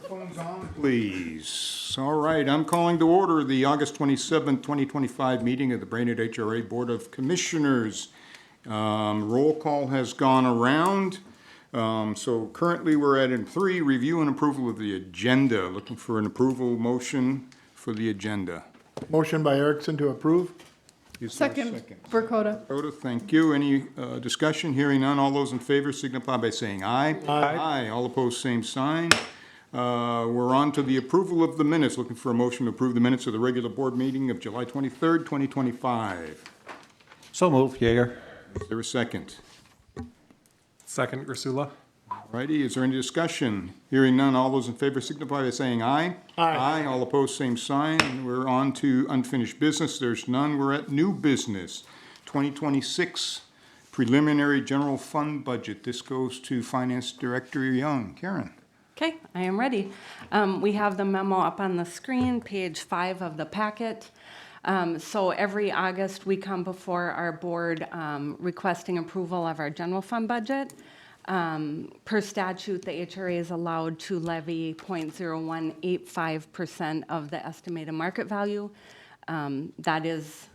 Microphones on, please. All right, I'm calling to order the August 27th, 2025 meeting of the Brainerd HRA Board of Commissioners. Roll call has gone around. So currently we're at item 3, review and approval of the agenda. Looking for an approval motion for the agenda. Motion by Erickson to approve. Is there a Second, Verkota. Dakota, thank you. Any discussion? Hearing none. All those in favor signify by saying aye. Aye. All opposed, same sign. We're on to the approval of the minutes. Looking for a motion to approve the minutes of the regular board meeting of July 23rd, 2025. So moved, Jaeger. Is there a second? Second, Ursula. Righty, is there any discussion? Hearing none. All those in favor signify by saying aye. Aye. All opposed, same sign. And we're on to unfinished business. There's none. We're at new business. 2026 preliminary general fund budget. This goes to Finance Director Young. Karen. Okay, I am ready. We have the memo up on the screen, page 5 of the packet. So every August, we come before our board requesting approval of our general fund budget. Per statute, the HRA is allowed to levy 0.0185% of the estimated market value. That is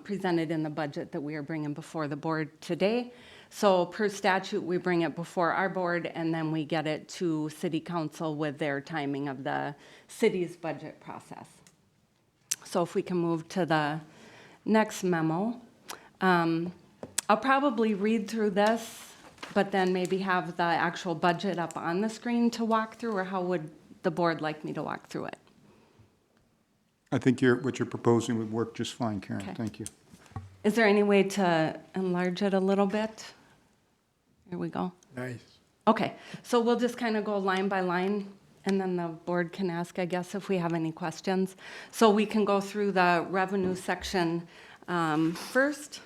presented in the budget that we are bringing before the board today. So per statute, we bring it before our board and then we get it to City Council with their timing of the city's budget process. So if we can move to the next memo. I'll probably read through this, but then maybe have the actual budget up on the screen to walk through, or how would the board like me to walk through it? I think what you're proposing would work just fine, Karen. Okay. Thank you. Is there any way to enlarge it a little bit? Here we go. Nice. Okay, so we'll just kind of go line by line, and then the board can ask, I guess, if we have any questions. So we can go through the revenue section first.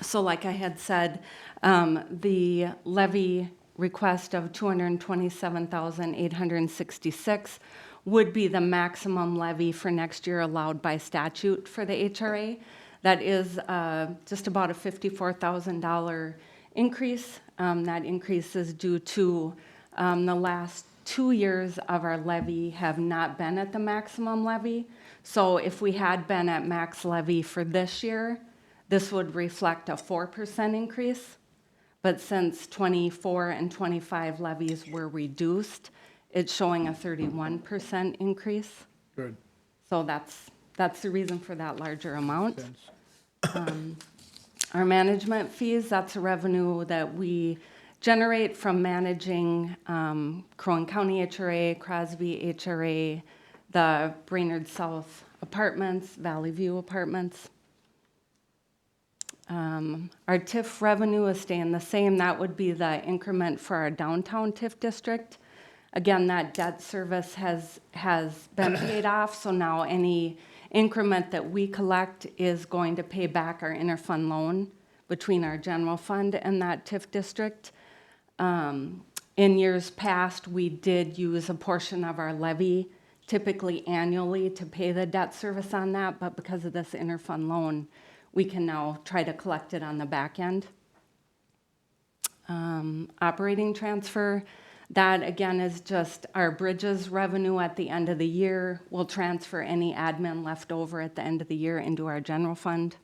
So like I had said, the levy request of $227,866 would be the maximum levy for next year allowed by statute for the HRA. That is just about a $54,000 increase. That increase is due to the last 2 years of our levy have not been at the maximum levy. So if we had been at max levy for this year, this would reflect a 4% increase. But since 24 and 25 levies were reduced, it's showing a 31% increase. Good. So that's the reason for that larger amount. Sense. Our management fees, that's a revenue that we generate from managing Crow County HRA, Crosby HRA, the Brainerd South Apartments, Valley View Apartments. Our TIF revenue is staying the same. That would be the increment for our downtown TIF district. Again, that debt service has been paid off, so now any increment that we collect is going to pay back our interfund loan between our general fund and that TIF district. In years past, we did use a portion of our levy, typically annually, to pay the debt service on that, but because of this interfund loan, we can now try to collect it on the back end. Operating transfer, that again is just our bridges revenue at the end of the year. We'll transfer any admin left over at the end of the year into our general fund.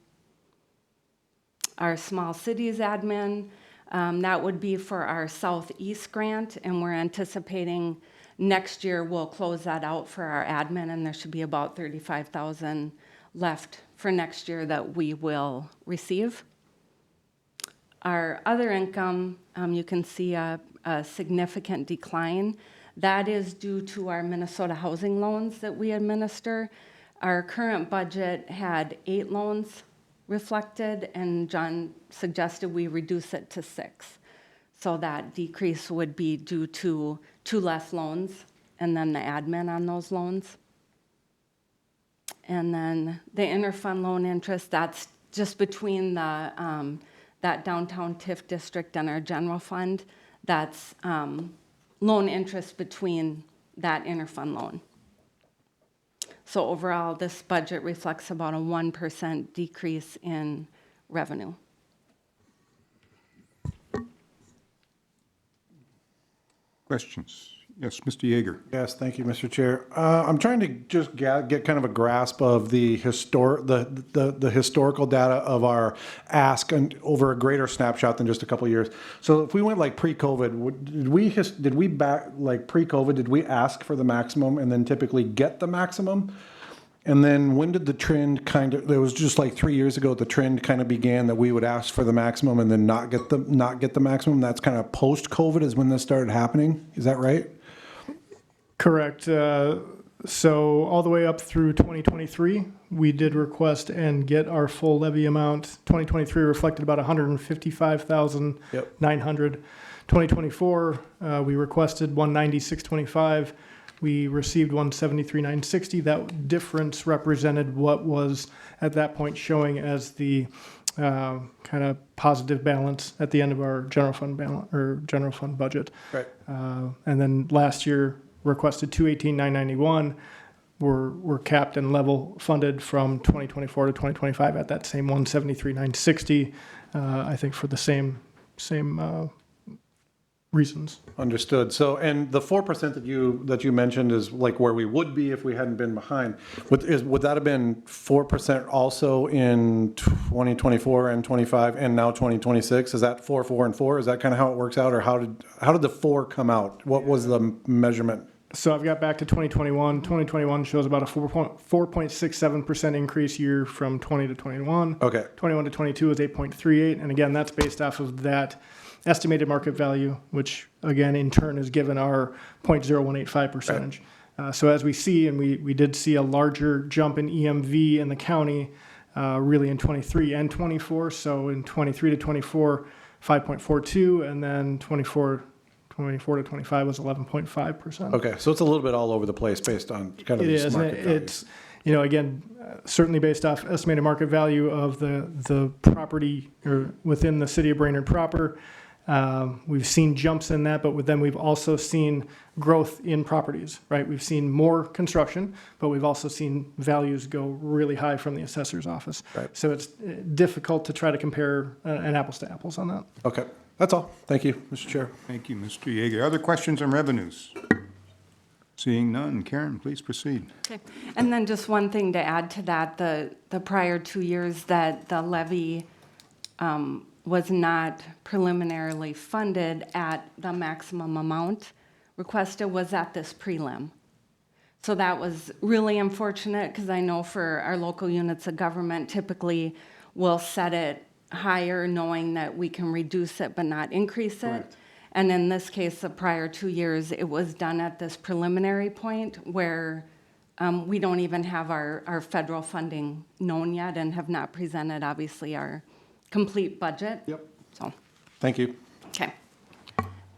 Our small cities admin, that would be for our Southeast grant, and we're anticipating next year we'll close that out for our admin, and there should be about $35,000 left for next year that we will receive. Our other income, you can see a significant decline. That is due to our Minnesota housing loans that we administer. Our current budget had 8 loans reflected, and John suggested we reduce it to 6. So that decrease would be due to 2 less loans and then the admin on those loans. And then the interfund loan interest, that's just between the that downtown TIF district and our general fund. That's loan interest between that interfund loan. So overall, this budget reflects about a 1% decrease in revenue. Questions? Yes, Mr. Yeager. Yes, thank you, Mr. Chair. I'm trying to just get kind of a grasp of the historical data of our ask and over a greater snapshot than just a couple of years. So if we went like pre-COVID, did we back like pre-COVID? Did we ask for the maximum and then typically get the maximum? And then when did the trend kind of? It was just like 3 years ago. The trend kind of began that we would ask for the maximum and then not get the maximum. That's kind of post-COVID is when this started happening. Is that right? Correct. So all the way up through 2023, we did request and get our full levy amount. 2023 reflected about 155,900. 2024, we requested 196,25. We received 173,960. That difference represented what was at that point showing as the kind of positive balance at the end of our general fund balance or general fund budget. Right. And then last year requested 218,991. We're capped and level funded from 2024 to 2025 at that same 173,960. I think for the same reasons. Understood. So, and the 4% that you mentioned is like where we would be if we hadn't been behind. Would that have been 4% also in 2024 and 25 and now 2026? Is that 4, 4, and 4? Is that kind of how it works out, or how did the 4 come out? What was the measurement? So I've got back to 2021. 2021 shows about a 4.67% increase year from 20 to 21. Okay. 21 to 22 is 8.38. And again, that's based off of that estimated market value, which again, in turn is given our 0.018 percentage. So as we see, and we did see a larger jump in EMV in the county, really in 23 and 24. So in 23 to 24, 5.42, and then 24 to 25 was 11.5%. Okay, so it's a little bit all over the place based on kind of It this is. market value. It's, again, certainly based off estimated market value of the property or within the city of Brainerd proper. We've seen jumps in that, but then we've also seen growth in properties, right? We've seen more construction, but we've also seen values go really high from the assessor's office. Right. So it's difficult to try to compare an apples to apples on that. Okay, that's all. Thank you, Mr. Chair. Thank you, Mr. Yeager. Other questions on revenues? Seeing none. Karen, please proceed. Okay. And then just one thing to add to that, the prior 2 years that the levy was not preliminarily funded at the maximum amount requested was at this prelim. So that was really unfortunate because I know for our local units of government typically we'll set it higher knowing that we can reduce it but not increase it. Correct. And in this case, the prior 2 years, it was done at this preliminary point where we don't even have our federal funding known yet and have not presented, obviously, our complete budget. Yep. So, Thank you. okay.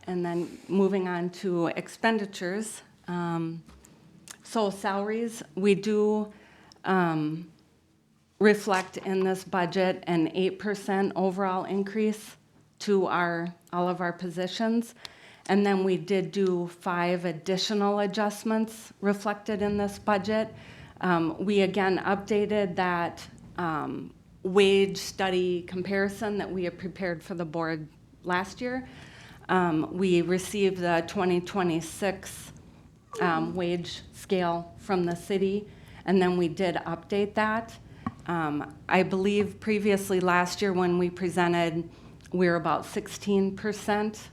And then moving on to expenditures. So salaries, we do reflect in this budget an 8% overall increase to all of our positions. And then we did do 5 additional adjustments reflected in this budget. We again updated that wage study comparison that we had prepared for the board last year. We received the 2026 wage scale from the city, and then we did update that. I believe previously last year when we presented, we were about 16%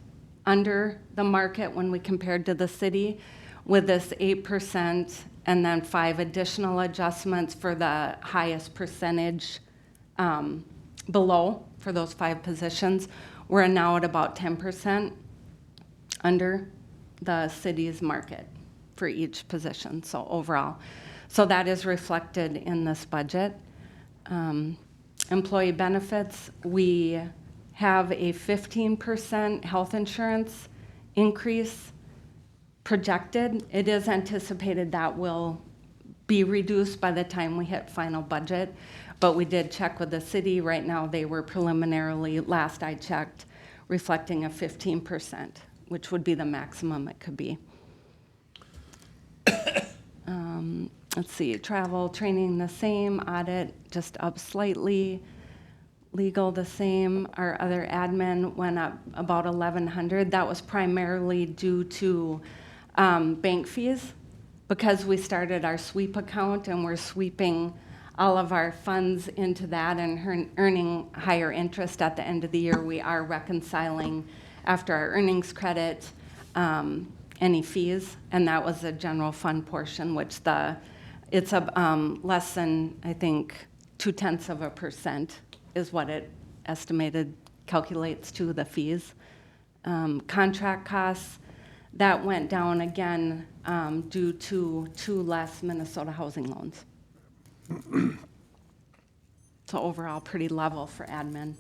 under the market when we compared to the city. With this 8% and then 5 additional adjustments for the highest percentage below for those 5 positions, we're now at about 10% under the city's market for each position, so overall. So that is reflected in this budget. Employee benefits, we have a 15% health insurance increase projected. It is anticipated that will be reduced by the time we hit final budget, but we did check with the city. Right now, they were preliminarily, last I checked, reflecting a 15%, which would be the maximum it could be. Let's see, travel, training the same, audit just up slightly, legal the same. Our other admin went up about 1,100. That was primarily due to bank fees, because we started our sweep account and we're sweeping all of our funds into that and earning higher interest at the end of the year. We are reconciling after our earnings credit any fees, and that was the general fund portion, which it's less than, I think, 0.2% is what it estimated calculates to the fees. Contract costs, that went down again due to 2 less Minnesota housing loans. So overall, pretty level for admin.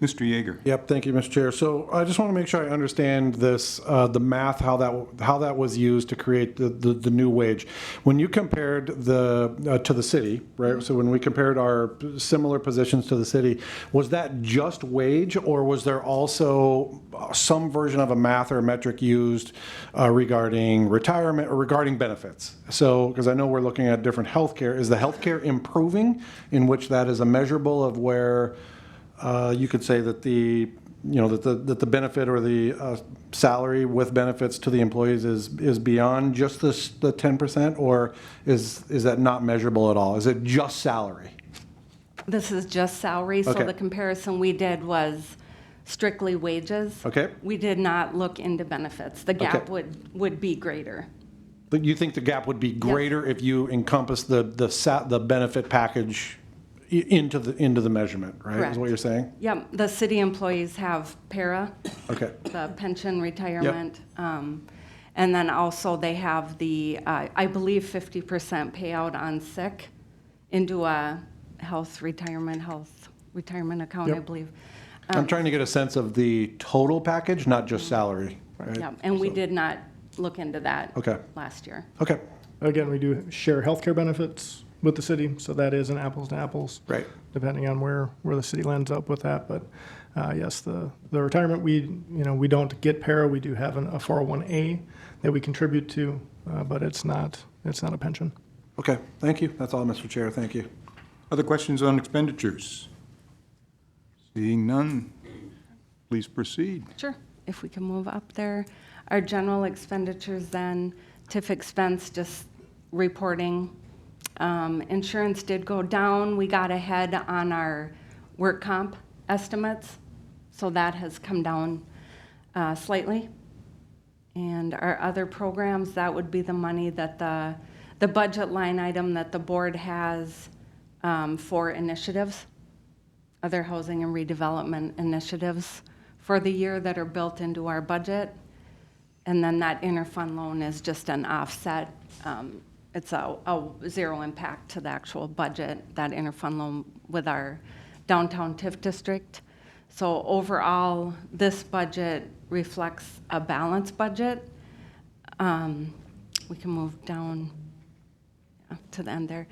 Mr. Yeager. Yep, thank you, Mr. Chair. So I just want to make sure I understand this, the math, how that was used to create the new wage. When you compared to the city, right? So when we compared our similar positions to the city, was that just wage, or was there also some version of a math or a metric used regarding retirement or regarding benefits? So, because I know we're looking at different healthcare, is the healthcare improving, in which that is a measurable of where you could say that that the benefit or the salary with benefits to the employees is beyond just the 10%, or is that not measurable at all? Is it just salary? This is just salary, so Okay. the comparison we did was strictly wages. Okay. We did not look into benefits. The gap Okay. would be greater. But you think the gap would be greater if you encompass the benefit package into the measurement, right? Correct. Is what you're saying? Yep, the city employees have para, Okay. the pension, retirement, and then also they have the, I believe 50% payout on sick into a health retirement account, I Yep. believe. I'm trying to get a sense of the total package, not just salary, right? Yep, and we So- did not look into that Okay. last year. Okay, Again, we do share healthcare benefits with the city, so that is an apples to apples. right. Depending on where the city lands up with that. But yes, the retirement, we don't get para. We do have a 401A that we contribute to, but it's not a pension. Okay, thank you. That's all, Mr. Chair. Thank you. Other questions on expenditures? Seeing none, please proceed. Sure, if we can move up there. Our general expenditures then, TIF expense, just reporting. Insurance did go down. We got ahead on our work comp estimates, so that has come down slightly. And our other programs, that would be the money that the budget line item that the board has for initiatives, other housing and redevelopment initiatives for the year that are built into our budget. And then that interfund loan is just an offset. It's a zero impact to the actual budget, that interfund loan with our downtown TIF district. So overall, this budget reflects a balanced budget. We can move down to the end there.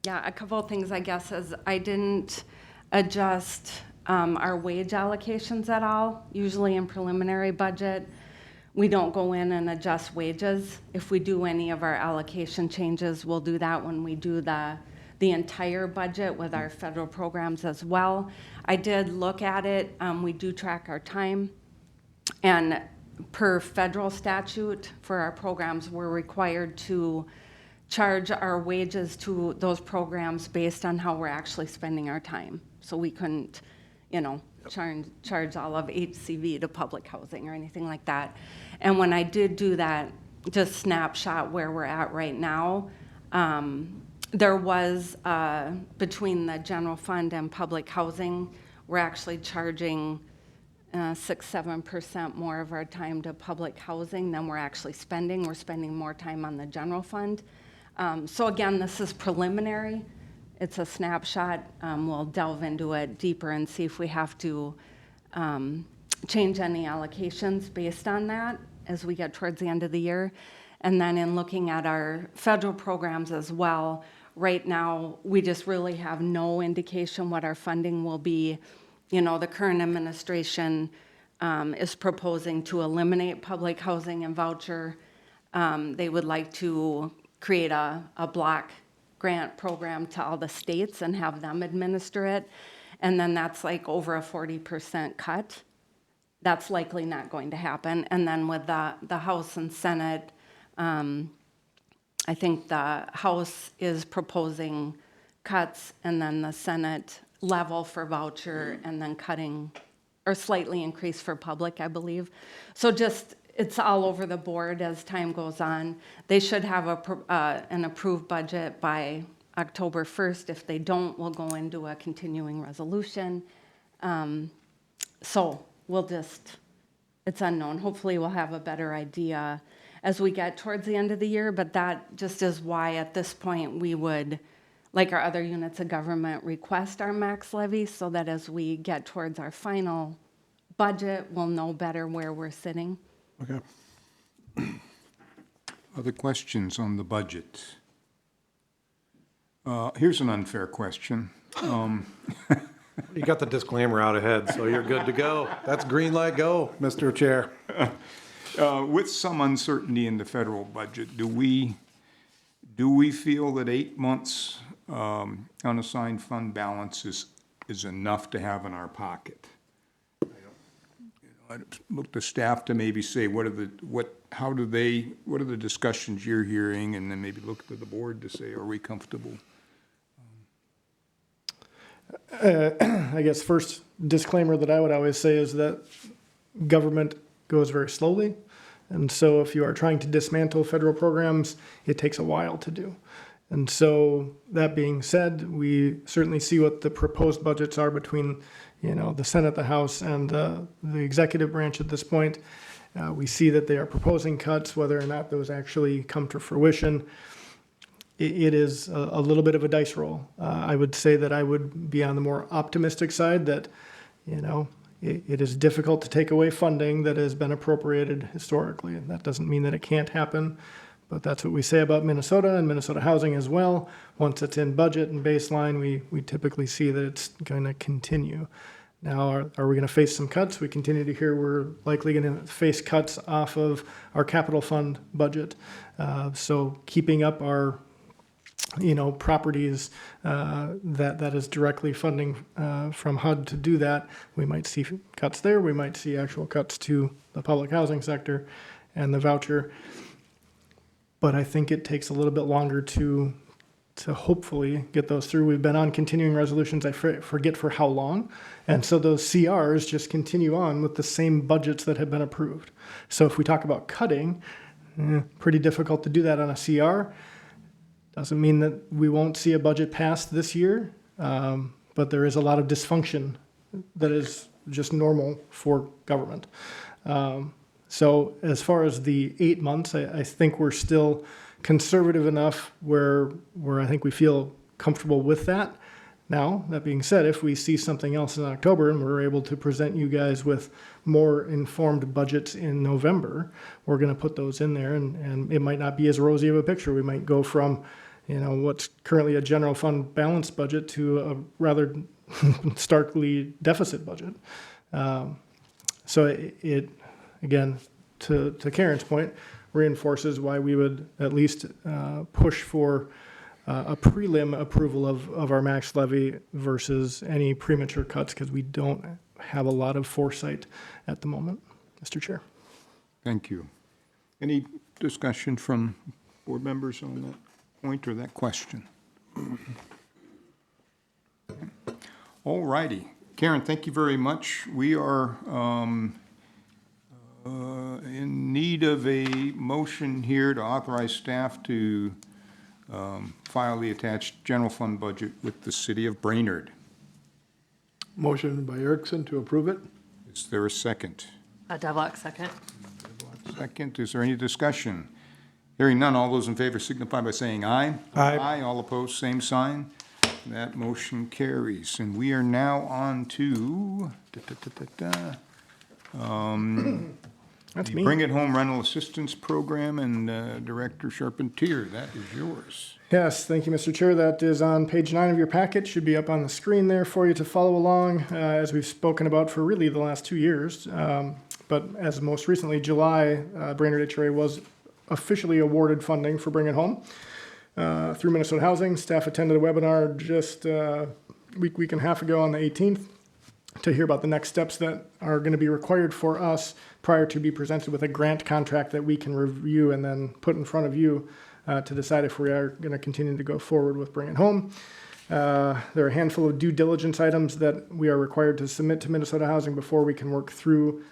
Yeah, a couple of things, I guess, is I didn't adjust our wage allocations at all. Usually in preliminary budget, we don't go in and adjust wages. If we do any of our allocation changes, we'll do that when we do the entire budget with our federal programs as well. I did look at it. We do track our time. And per federal statute for our programs, we're required to charge our wages to those programs based on how we're actually spending our time. So we couldn't, charge all of HCV to public housing or anything like that. And when I did do that, just snapshot where we're at right now, there was, between the general fund and public housing, we're actually charging 6-7% more of our time to public housing than we're actually spending. We're spending more time on the general fund. So again, this is preliminary. It's a snapshot. We'll delve into it deeper and see if we have to change any allocations based on that as we get towards the end of the year. And then in looking at our federal programs as well, right now, we just really have no indication what our funding will be. The current administration is proposing to eliminate public housing and voucher. They would like to create a block grant program to all the states and have them administer it. And then that's like over a 40% cut that's likely not going to happen. And then with the House and Senate, I think the House is proposing cuts, and then the Senate level for voucher, and then cutting, or slightly increase for public, I believe. So just, it's all over the board as time goes on. They should have an approved budget by October 1st. If they don't, we'll go into a continuing resolution. So we'll just, it's unknown. Hopefully we'll have a better idea as we get towards the end of the year, but that just is why at this point we would, like our other units of government, request our max levy so that as we get towards our final budget, we'll know better where we're sitting. Okay. Other questions on the budget? Here's an unfair question. You got the disclaimer out ahead, so you're good to go. That's green light go, Mr. Chair. With some uncertainty in the federal budget, do we feel that 8 months unassigned fund balance is enough to have in our pocket? I'd look to staff to maybe say, what are the discussions you're hearing, and then maybe look to the board to say, are we comfortable? I guess first disclaimer that I would always say is that government goes very slowly. And so if you are trying to dismantle federal programs, it takes a while to do. And so that being said, we certainly see what the proposed budgets are between, the Senate, the House, and the executive branch at this point. We see that they are proposing cuts, whether or not those actually come to fruition. It is a little bit of a dice roll. I would say that I would be on the more optimistic side that, it is difficult to take away funding that has been appropriated historically. And that doesn't mean that it can't happen, but that's what we say about Minnesota and Minnesota housing as well. Once it's in budget and baseline, we typically see that it's going to continue. Now, are we going to face some cuts? We continue to hear we're likely going to face cuts off of our capital fund budget. So keeping up our properties that is directly funding from HUD to do that, we might see cuts there. We might see actual cuts to the public housing sector and the voucher. But I think it takes a little bit longer to hopefully get those through. We've been on continuing resolutions, I forget for how long. And so those CRs just continue on with the same budgets that have been approved. So if we talk about cutting, pretty difficult to do that on a CR. Doesn't mean that we won't see a budget passed this year, but there is a lot of dysfunction that is just normal for government. So as far as the 8 months, I think we're still conservative enough where I think we feel comfortable with that. Now, that being said, if we see something else in October and we're able to present you guys with more informed budgets in November, we're going to put those in there, and it might not be as rosy of a picture. We might go from what's currently a general fund balanced budget to a rather starkly deficit budget. So it again, to Karen's point, reinforces why we would at least push for a prelim approval of our max levy versus any premature cuts, because we don't have a lot of foresight at the moment, Mr. Chair. Thank you. Any discussion from board members on that point or that question? All righty. Karen, thank you very much. We are in need of a motion here to authorize staff to file the attached general fund budget with the city of Brainerd. Motion by Erickson to approve it. Is there a second? Devlock, second. Second, is there any discussion? Hearing none, all those in favor signify by saying aye. Aye. All opposed, same sign. That motion carries. And we are now on to That's the me. Bring It Home Rental Assistance Program, and Director Charpentier, that is yours. Yes, thank you, Mr. Chair. That is on page 9 of your packet. Should be up on the screen there for you to follow along, as we've spoken about for really the last 2 years. But as most recently, July, Brainerd HRA was officially awarded funding for Bring It Home through Minnesota Housing. Staff attended a webinar just a week and a half ago on the 18th. to hear about the next steps that are going to be required for us prior to be presented with a grant contract that we can review and then put in front of you to decide if we are going to continue to go forward with Bring It Home. There are a handful of due diligence items that we are required to submit to Minnesota Housing before we can work through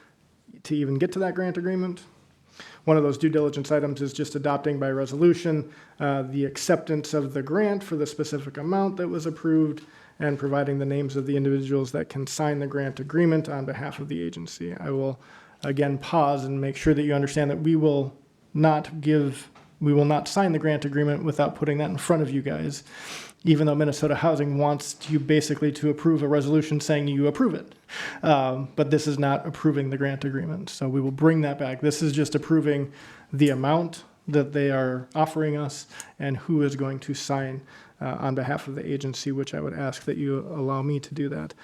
to even get to that grant agreement. One of those due diligence items is just adopting by resolution the acceptance of the grant for the specific amount that was approved and providing the names of the individuals that can sign the grant agreement on behalf of the agency. I will again pause and make sure that you understand that we will not sign the grant agreement without putting that in front of you guys, even though Minnesota Housing wants you basically to approve a resolution saying you approve it. But this is not approving the grant agreement. So we will bring that back. This is just approving the amount that they are offering us and who is going to sign on behalf of the agency, which I would ask that you allow me to do that.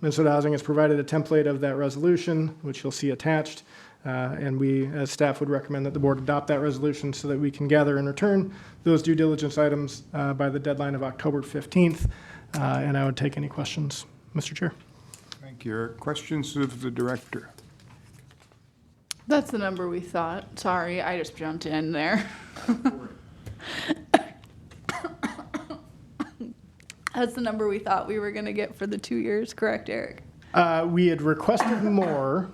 Minnesota Housing has provided a template of that resolution, which you'll see attached. And we, as staff, would recommend that the board adopt that resolution so that we can gather and return those due diligence items by the deadline of October 15th. And I would take any questions, Mr. Chair. Thank you, Eric. Questions of the director? That's the number we thought. Sorry, I just jumped in there. That's the number we thought we were going to get for the 2 years, correct, Eric? We had requested more,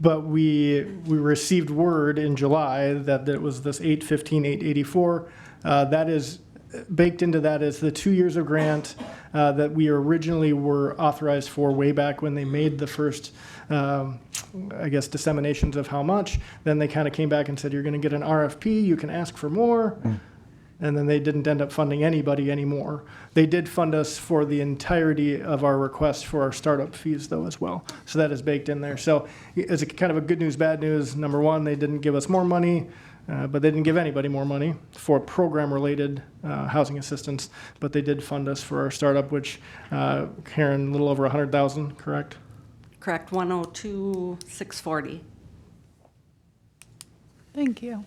but we received word in July that it was this 815,884. That is baked into that is the 2 years of grant that we originally were authorized for way back when they made the first, disseminations of how much. Then they kind of came back and said, you're going to get an RFP, you can ask for more. And then they didn't end up funding anybody anymore. They did fund us for the entirety of our request for our startup fees, though, as well. So that is baked in there. So it's a kind of a good news, bad news. Number one, they didn't give us more money, but they didn't give anybody more money for program-related housing assistance. But they did fund us for our startup, which, Karen, a little over 100,000, correct? Correct, 102,640. Thank you.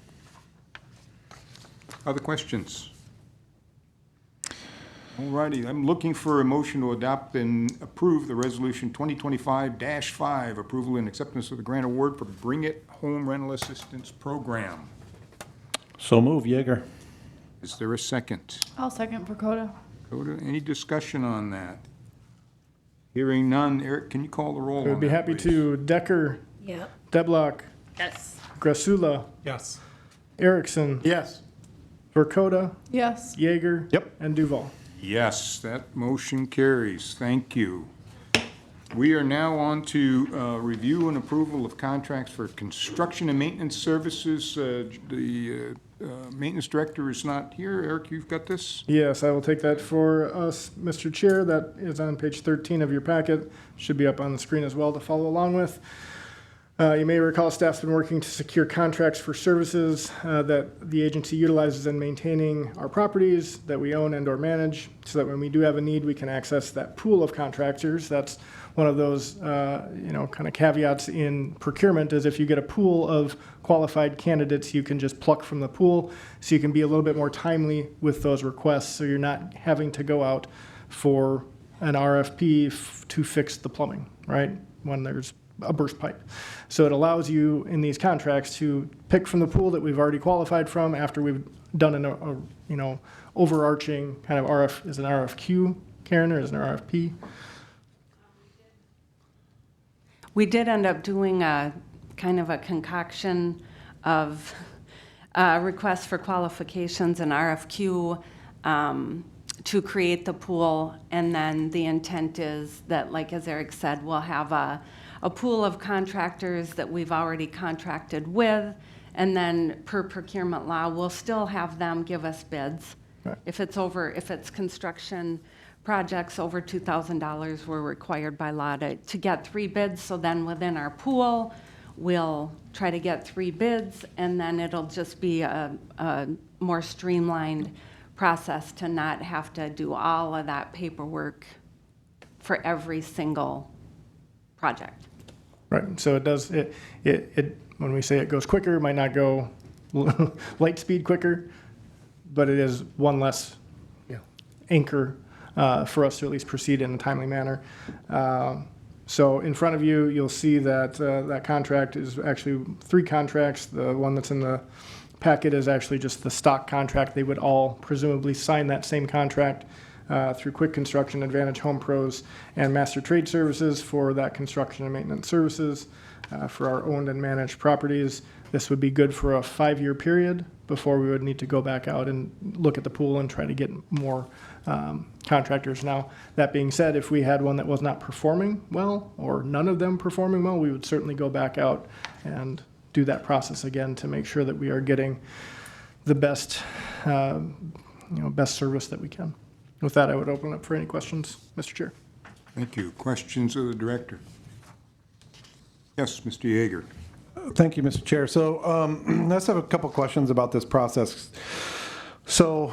Other questions? All righty, I'm looking for a motion to adopt and approve the resolution 2025-5, approval and acceptance of the grant award for Bring It Home Rental Assistance Program. So move, Yeager. Is there a second? I'll second for Coda. Coda, any discussion on that? Hearing none. Eric, can you call the roll on I would be that, happy please? to. Decker, Yep. Deblock, Yes. Grasula, Yes. Erickson, Yes. Verkoda, Yes. Yeager. Yep. And Duval. Yes, that motion carries. Thank you. We are now on to review and approval of contracts for construction and maintenance services. The maintenance director is not here. Eric, you've got this? Yes, I will take that for us, Mr. Chair. That is on page 13 of your packet. Should be up on the screen as well to follow along with. You may recall staff's been working to secure contracts for services that the agency utilizes in maintaining our properties that we own and or manage, so that when we do have a need, we can access that pool of contractors. That's one of those, kind of caveats in procurement is if you get a pool of qualified candidates, you can just pluck from the pool. So you can be a little bit more timely with those requests. So you're not having to go out for an RFP to fix the plumbing, right? When there's a burst pipe. So it allows you in these contracts to pick from the pool that we've already qualified from after we've done an overarching kind of is an RFQ, Karen, or is it an RFP? We did end up doing a kind of a concoction of requests for qualifications and RFQ to create the pool. And then the intent is that, like as Eric said, we'll have a pool of contractors that we've already contracted with. And then per procurement law, we'll still have them give us bids. Right. If it's construction projects over $2,000, we're required by law to get 3 bids. So then within our pool, we'll try to get 3 bids, and then it'll just be a more streamlined process to not have to do all of that paperwork for every single project. Right, so it does, when we say it goes quicker, it might not go light speed quicker, but it is one less anchor for us to at least proceed in a timely manner. So in front of you, you'll see that that contract is actually 3 contracts. The one that's in the packet is actually just the stock contract. They would all presumably sign that same contract through Quick Construction, Advantage Home Pros, and Master Trade Services for that construction and maintenance services for our owned and managed properties. This would be good for a 5-year period before we would need to go back out and look at the pool and try to get more contractors. Now, that being said, if we had one that was not performing well or none of them performing well, we would certainly go back out and do that process again to make sure that we are getting the best, best service that we can. With that, I would open up for any questions, Mr. Chair. Thank you. Questions of the director? Yes, Mr. Yeager. Thank you, Mr. Chair. So let's have a couple questions about this process. So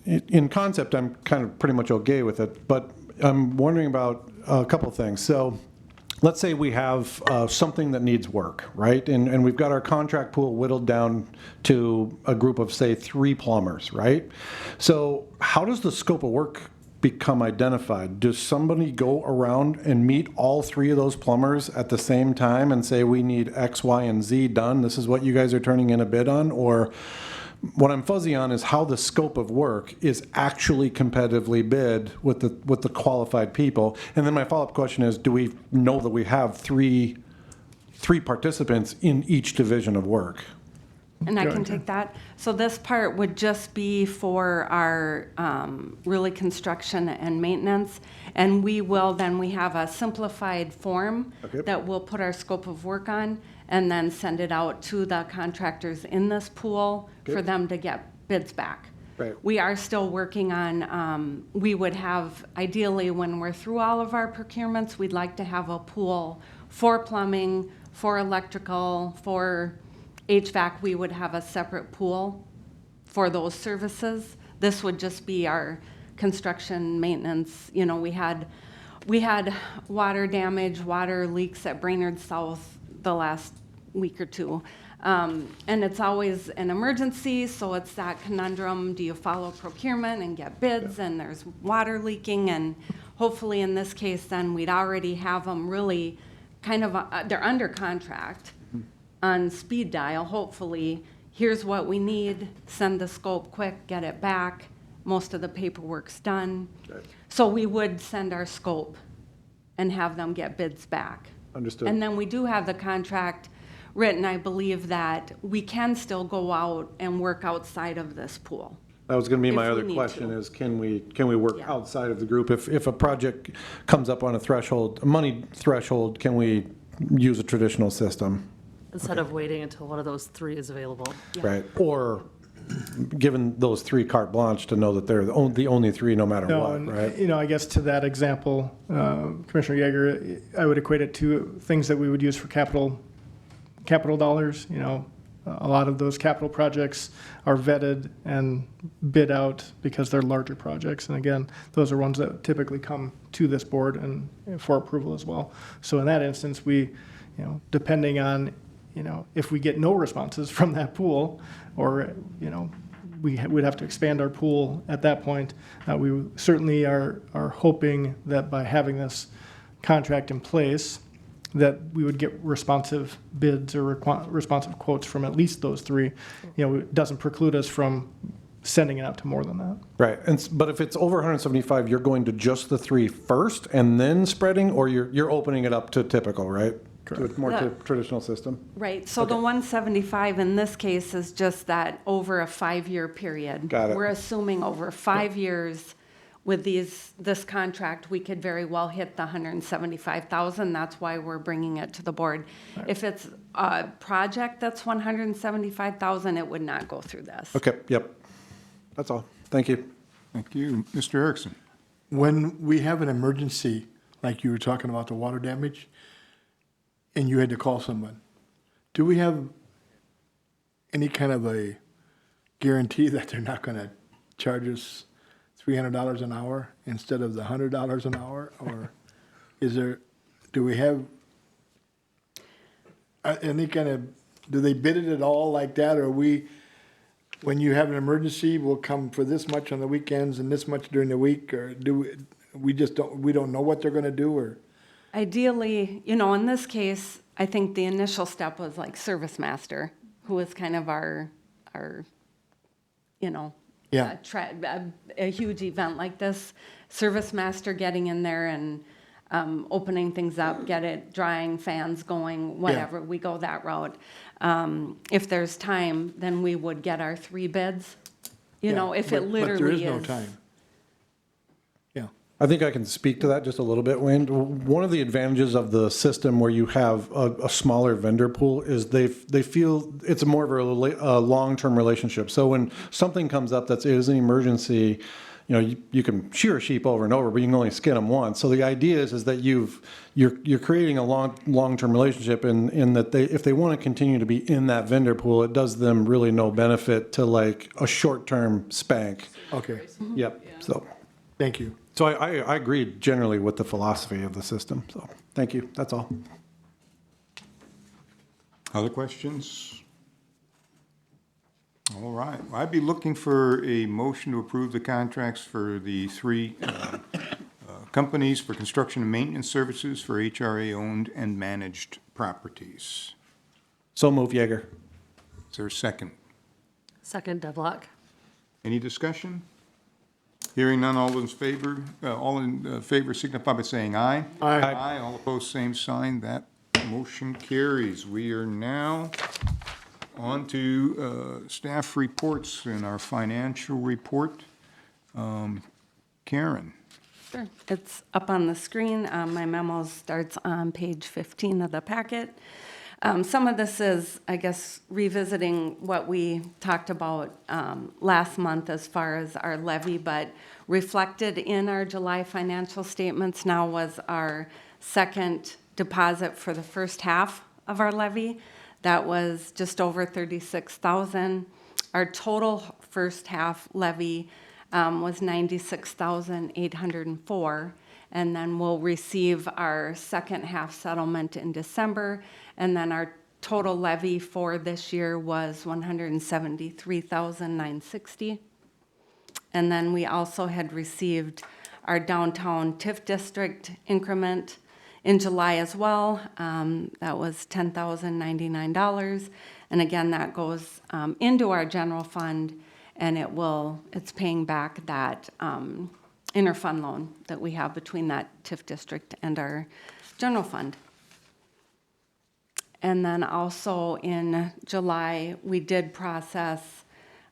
in concept, I'm kind of pretty much okay with it, but I'm wondering about a couple things. So let's say we have something that needs work, right? And we've got our contract pool whittled down to a group of, say, 3 plumbers, right? So how does the scope of work become identified? Does somebody go around and meet all 3 of those plumbers at the same time and say, we need X, Y, and Z done? This is what you guys are turning in a bid on? Or what I'm fuzzy on is how the scope of work is actually competitively bid with the qualified people. And then my follow-up question is, do we know that we have three participants in each division of work? And I Go can ahead. take that. So this part would just be for our really construction and maintenance. And we have a simplified form Okay. that we'll put our scope of work on and then send it out to the contractors in this pool for them to get bids back. Right. We are still working on, we would have, ideally, when we're through all of our procurements, we'd like to have a pool for plumbing, for electrical, for HVAC. We would have a separate pool for those services. This would just be our construction maintenance. You know, we had water damage, water leaks at Brainerd South the last week or 2. And it's always an emergency, so it's that conundrum. Do you follow procurement and get bids, and there's water leaking? And hopefully in this case, then we'd already have them really kind of, they're under contract on speed dial. Hopefully, here's what we need, send the scope quick, get it back. Most of the paperwork's done. Right. So we would send our scope and have them get bids back. Understood. And then we do have the contract written. I believe that we can still go out and work outside of this pool. That was going to be my If we other need question to. is, can we work Yeah. outside of the group? If a project comes up on a threshold, a money threshold, can we use a traditional system? Instead of waiting until one of those 3 is available. Yeah. Right. Or given those 3 carte blanche to know that they're the only 3 no matter No, what, and, right? I guess to that example, Commissioner Yeager, I would equate it to things that we would use for capital dollars. A lot of those capital projects are vetted and bid out because they're larger projects. And again, those are ones that typically come to this board and for approval as well. So in that instance, we, depending on, if we get no responses from that pool, or, we'd have to expand our pool at that point. We certainly are hoping that by having this contract in place, that we would get responsive bids or responsive quotes from at least those 3. It doesn't preclude us from sending it out to more than that. Right. But if it's over 175, you're going to just the 3 first and then spreading, or you're opening it up to typical, right? Correct. To a more Yeah. traditional system? Right, so the 175 in this case is just that over a 5-year period. Got it. We're assuming over 5 years with this contract, we could very well hit the 175,000. That's why we're bringing it to the board. If it's a project that's 175,000, it would not go through this. Okay, yep. That's all. Thank you. Thank you. Mr. Erickson. When we have an emergency, like you were talking about the water damage, and you had to call someone, do we have any kind of a guarantee that they're not going to charge us $300 an hour instead of the $100 an hour? Or do we have any kind of, do they bid it at all like that? Or when you have an emergency, we'll come for this much on the weekends and this much during the week, or we just don't know what they're gonna do, or? Ideally, you know, in this case, I think the initial step was like Service Master, who was kind of our, you know, Yeah. a huge event like this. Service Master getting in there and opening things up, get it drying, fans going, whatever, we go that route. If there's time, then we would get our 3 bids. You know, if it literally is. But there is no time. Yeah. I think I can speak to that just a little bit, Wayne. One of the advantages of the system where you have a smaller vendor pool is they feel it's more of a long-term relationship. So when something comes up that is an emergency, you know, you can shear a sheep over and over, but you can only skin them once. So the idea is that you're creating a long-term relationship in that if they want to continue to be in that vendor pool, it does them really no benefit to like a short-term spank. Okay, Yep. So. thank you. So I agree generally with the philosophy of the system, so, thank you, that's all. Other questions? All right, I'd be looking for a motion to approve the contracts for the 3 companies for construction and maintenance services for HRA-owned and managed properties. So move, Yeager. Is there a second? Second, Devlock. Any discussion? Hearing none, all in favor signify by saying aye. Aye. Aye, all opposed, same sign. That motion carries. We are now on to staff reports and our financial report. Karen. Sure. It's up on the screen. My memo starts on page 15 of the packet. Some of this is, I guess, revisiting what we talked about last month as far as our levy, but reflected in our July financial statements now was our second deposit for the first half of our levy. That was just over $36,000. Our total first half levy was $96,804. And then we'll receive our second half settlement in December. And then our total levy for this year was $173,960. And then we also had received our downtown TIF district increment in July as well. That was $10,099. And again, that goes into our general fund, and it's paying back that interfund loan that we have between that TIF district and our general fund. And then also in July, we did process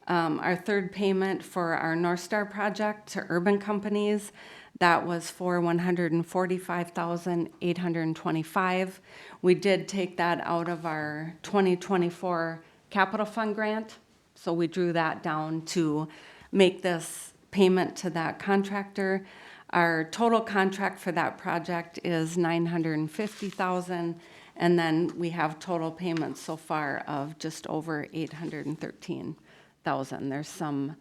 our third payment for our North Star project to urban companies. That was for $145,825. We did take that out of our 2024 capital fund grant. So we drew that down to make this payment to that contractor. Our total contract for that project is $950,000, and then we have total payments so far of just over $813,000. There's some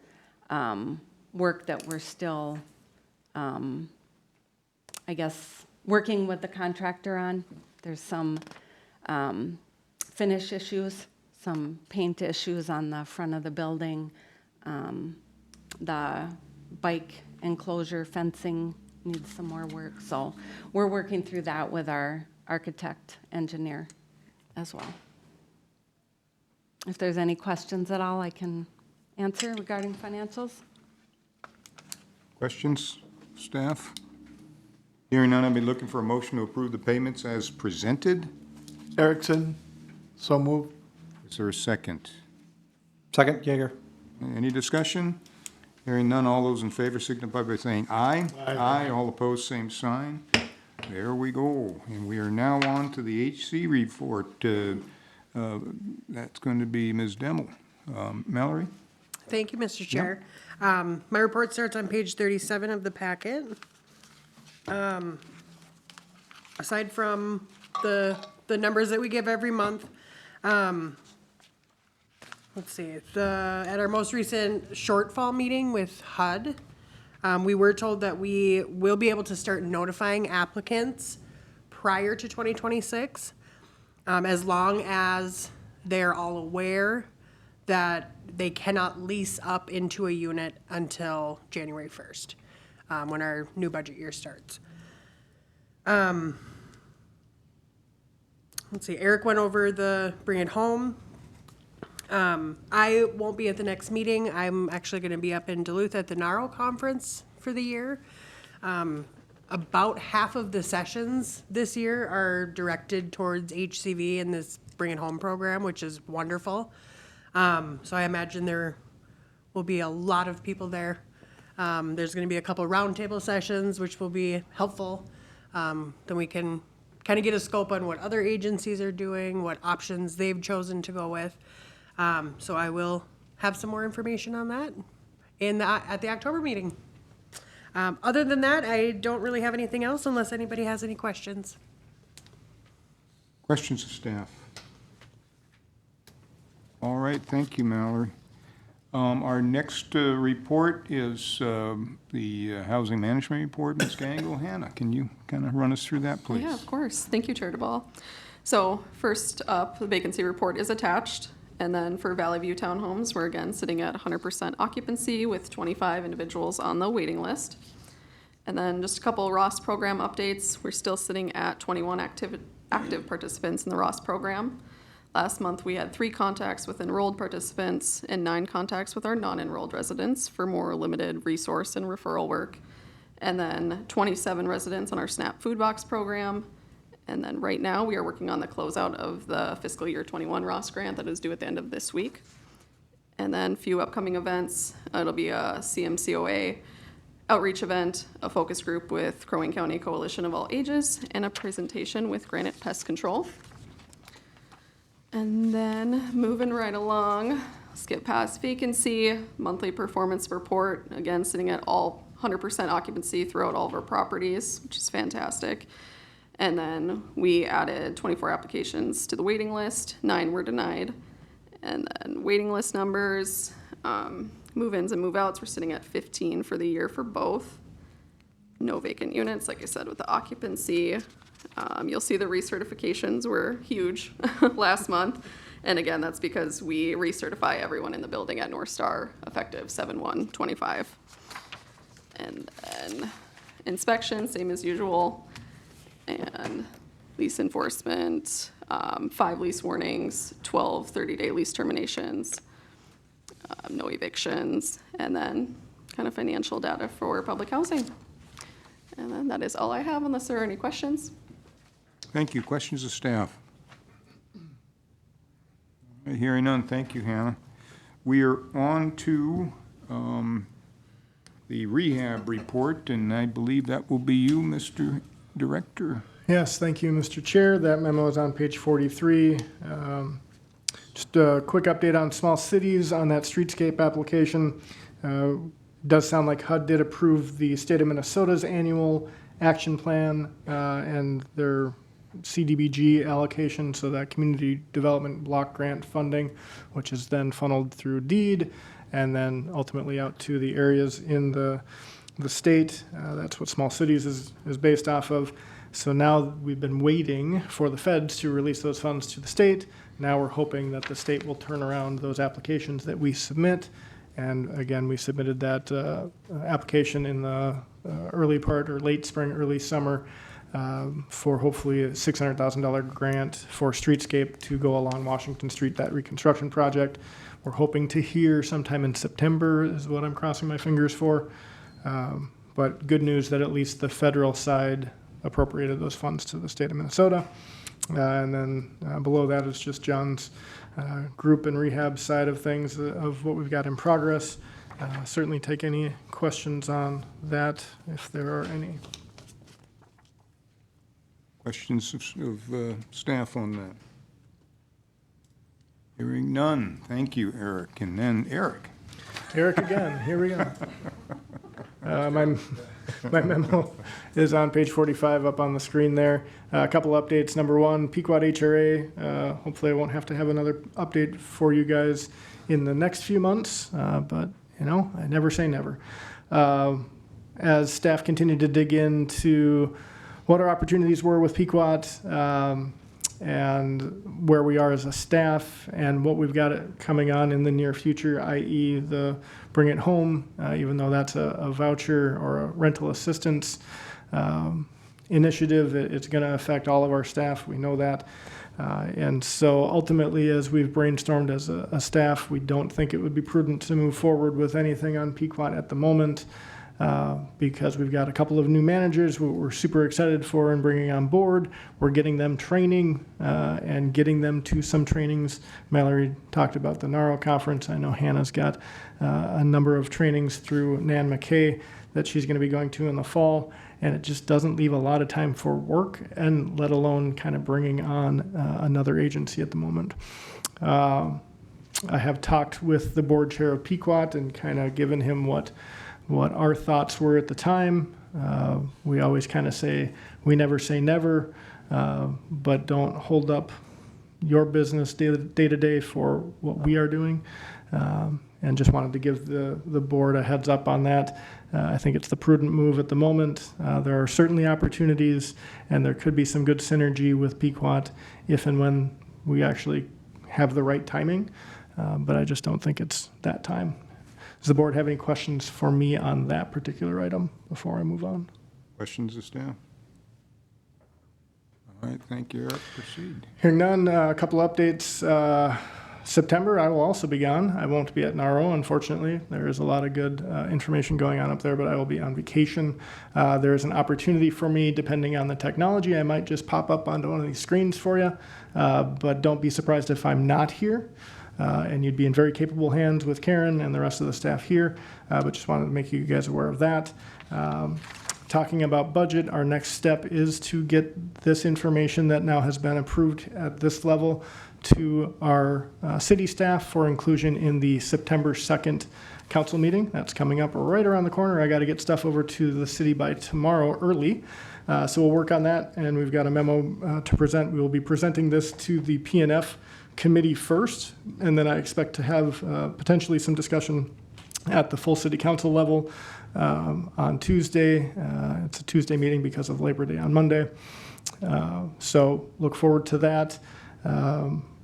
work that we're still, I guess, working with the contractor on. There's some finish issues, some paint issues on the front of the building. The bike enclosure fencing needs some more work. So we're working through that with our architect engineer as well. If there's any questions at all, I can answer regarding financials. Questions, staff? Hearing none, I'd be looking for a motion to approve the payments as presented. Erickson, so move. Is there a second? Second, Yeager. Any discussion? Hearing none, all those in favor signify by saying aye. Aye. All opposed, same sign. There we go. And we are now on to the HC report. That's going to be Ms. Demmel. Mallory? Thank you, Mr. Chair. My report starts on page 37 of the packet. Aside from the numbers that we give every month, let's see, at our most recent shortfall meeting with HUD, we were told that we will be able to start notifying applicants prior to 2026, as long as they're all aware that they cannot lease up into a unit until January 1st, when our new budget year starts. Let's see, Eric went over the bring it home. I won't be at the next meeting. I'm actually going to be up in Duluth at the NARO conference for the year. About half of the sessions this year are directed towards HCV and this Bring It Home program, which is wonderful. So I imagine there will be a lot of people there. There's going to be a couple roundtable sessions, which will be helpful. Then we can kind of get a scope on what other agencies are doing, what options they've chosen to go with. So I will have some more information on that at the October meeting. Other than that, I don't really have anything else unless anybody has any questions. Questions of staff? All right, thank you, Mallory. Our next report is the Housing Management Report. Ms. Gangle, Hannah, can you kind of run us through that, please? Yeah, of course. Thank you, Chair DeBall. So first up, the vacancy report is attached. And then for Valley View Townhomes, we're again sitting at 100% occupancy with 25 individuals on the waiting list. And then just a couple Ross program updates. We're still sitting at 21 active participants in the Ross program. Last month, we had 3 contacts with enrolled participants and 9 contacts with our non-enrolled residents for more limited resource and referral work. And then 27 residents on our SNAP food box program. And then right now, we are working on the closeout of the fiscal year 21 Ross grant that is due at the end of this week. And then a few upcoming events. It'll be a CMCOA outreach event, a focus group with Crow Wing County Coalition of All Ages, and a presentation with Granite Pest Control. And then moving right along, skip past vacancy, monthly performance report, again, sitting at all 100% occupancy throughout all of our properties, which is fantastic. And then we added 24 applications to the waiting list, 9 were denied. And then waiting list numbers, move-ins and move-outs, we're sitting at 15 for the year for both. No vacant units, like I said, with the occupancy. You'll see the recertifications were huge last month. And again, that's because we recertify everyone in the building at North Star effective 7/1/25. And then inspection, same as usual. And lease enforcement, 5 lease warnings, 12 30-day lease terminations, no evictions, and then kind of financial data for public housing. And then that is all I have unless there are any questions. Thank you. Questions of staff? Hearing none, thank you, Hannah. We are on to the rehab report, and I believe that will be you, Mr. Director. Yes, thank you, Mr. Chair. That memo is on page 43. Just a quick update on small cities on that streetscape application. Does sound like HUD did approve the state of Minnesota's annual action plan and their CDBG allocation, so that community development block grant funding, which is then funneled through deed and then ultimately out to the areas in the state. That's what small cities is based off of. So now we've been waiting for the feds to release those funds to the state. Now we're hoping that the state will turn around those applications that we submit. And again, we submitted that application in the early part or late spring, early summer for hopefully a $600,000 grant for streetscape to go along Washington Street, that reconstruction project. We're hoping to hear sometime in September is what I'm crossing my fingers for. But good news that at least the federal side appropriated those funds to the state of Minnesota. And then below that is just John's group and rehab side of things of what we've got in progress. Certainly take any questions on that if there are any. Questions of staff on that? Hearing none. Thank you, Eric. And then Eric. Eric again, here we go. My memo is on page 45 up on the screen there. A couple updates. Number one, Pequot HRA. Hopefully I won't have to have another update for you guys in the next few months, but you know, I never say never. As staff continued to dig into what our opportunities were with Pequot, and where we are as a staff and what we've got coming on in the near future, i.e. the Bring It Home, even though that's a voucher or a rental assistance initiative, it's going to affect all of our staff. We know that. And so ultimately, as we've brainstormed as a staff, we don't think it would be prudent to move forward with anything on Pequot at the moment because we've got a couple of new managers we're super excited for and bringing on board. We're getting them training and getting them to some trainings. Mallory talked about the NARO conference. I know Hannah's got a number of trainings through Nan McKay that she's going to be going to in the fall. And it just doesn't leave a lot of time for work, and let alone kind of bringing on another agency at the moment. I have talked with the board chair of Pequot and kind of given him what our thoughts were at the time. We always kind of say, we never say never, but don't hold up your business day to day for what we are doing. And just wanted to give the board a heads up on that. I think it's the prudent move at the moment. There are certainly opportunities, and there could be some good synergy with Pequot if and when we actually have the right timing, but I just don't think it's that time. Does the board have any questions for me on that particular item before I move on? Questions of staff? All right, thank you, Eric. Proceed. Hearing none, a couple updates. September, I will also be gone. I won't be at NARO, unfortunately. There is a lot of good information going on up there, but I will be on vacation. There is an opportunity for me, depending on the technology. I might just pop up onto one of these screens for you, but don't be surprised if I'm not here. And you'd be in very capable hands with Karen and the rest of the staff here, but just wanted to make you guys aware of that. Talking about budget, our next step is to get this information that now has been approved at this level to our city staff for inclusion in the September 2nd council meeting. That's coming up right around the corner. I got to get stuff over to the city by tomorrow early. So we'll work on that, and we've got a memo to present. We will be presenting this to the P&F committee first, and then I expect to have potentially some discussion at the full city council level on Tuesday. It's a Tuesday meeting because of Labor Day on Monday. So look forward to that.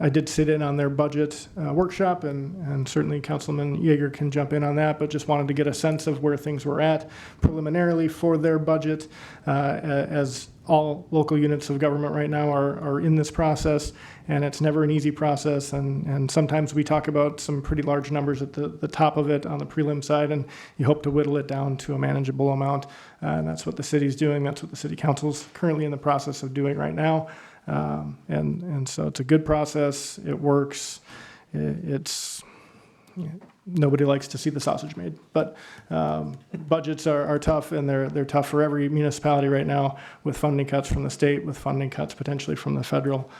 I did sit in on their budget workshop, and certainly Councilman Yeager can jump in on that, but just wanted to get a sense of where things were at preliminarily for their budget, as all local units of government right now are in this process, and it's never an easy process, and sometimes we talk about some pretty large numbers at the top of it on the prelim side, and you hope to whittle it down to a manageable amount, and that's what the city's doing. That's what the city council's currently in the process of doing right now. And so it's a good process. It works. It's nobody likes to see the sausage made, but budgets are tough, and they're tough for every municipality right now, with funding cuts from the state, with funding cuts potentially from the federal.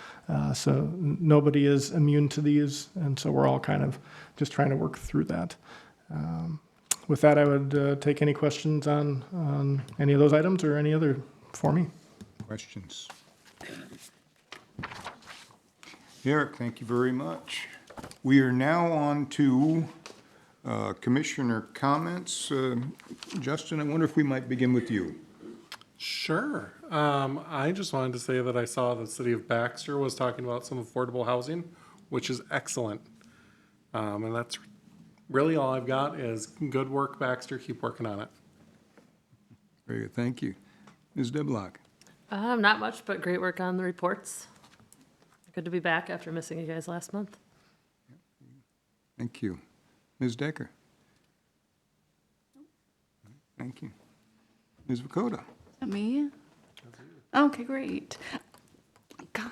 So nobody is immune to these, and so we're all kind of just trying to work through that. With that, I would take any questions on any of those items or any other for me. Questions? Eric, thank you very much. We are now on to commissioner comments. Justin, I wonder if we might begin with you. Sure. I just wanted to say that I saw the city of Baxter was talking about some affordable housing, which is excellent. And that's really all I've got is good work, Baxter. Keep working on it. Very good, thank you. Ms. Deblock. Not much, but great work on the reports. Good to be back after missing you guys last month. Thank you. Ms. Decker. Thank you. Ms. Vakota. Me? Okay, great.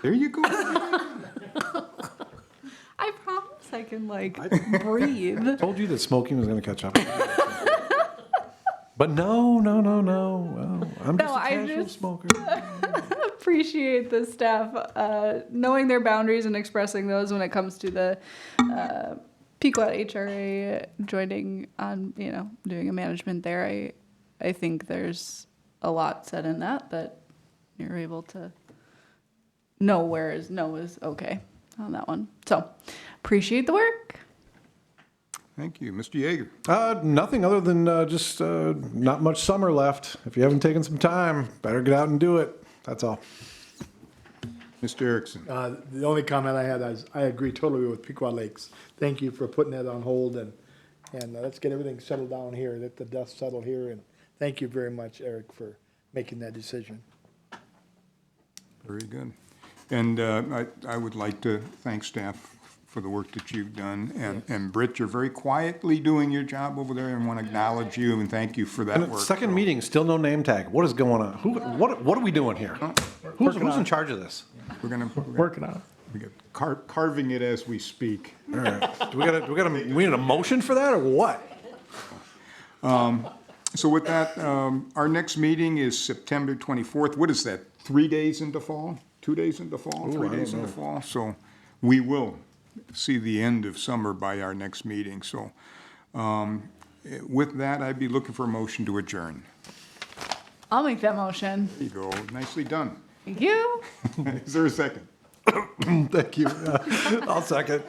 There you go. I promise I can breathe. Told you that smoking was going to catch up. But no. Well, I'm just a casual smoker. Appreciate the staff knowing their boundaries and expressing those when it comes to the Pequot HRA joining on, doing a management there. I think there's a lot said in that you're able to know where no is okay on that one. So appreciate the work. Thank you. Mr. Yeager. Nothing other than just not much summer left. If you haven't taken some time, better get out and do it. That's all. Mr. Erickson. The only comment I had is, I agree totally with Pequot Lakes. Thank you for putting that on hold and let's get everything settled down here, let the dust settle here. And thank you very much, Eric, for making that decision. Very good. And I would like to thank staff for the work that you've done. And Britt, you're very quietly doing your job over there, and want to acknowledge you and thank you for that And work. second meeting, still no name tag. What is going on? What are we doing here? Who's in charge of this? We're gonna Working on it. we got carving it as we speak. All right. We need a motion for that or what? So with that, our next meeting is September 24th. What is that, 3 days into fall? 2 days into fall? 3 days into fall? So we will see the end of summer by our next meeting. So with that, I'd be looking for a motion to adjourn. I'll make that motion. There you go. Nicely done. Thank you. Is there a second? Thank you. I'll second.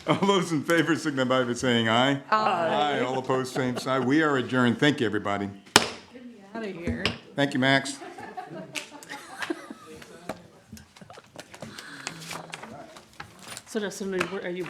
All those in favor signify by saying aye. Aye. All opposed, same side. We are adjourned. Thank you, everybody. Out of here. Thank you, Max. So Justin, are you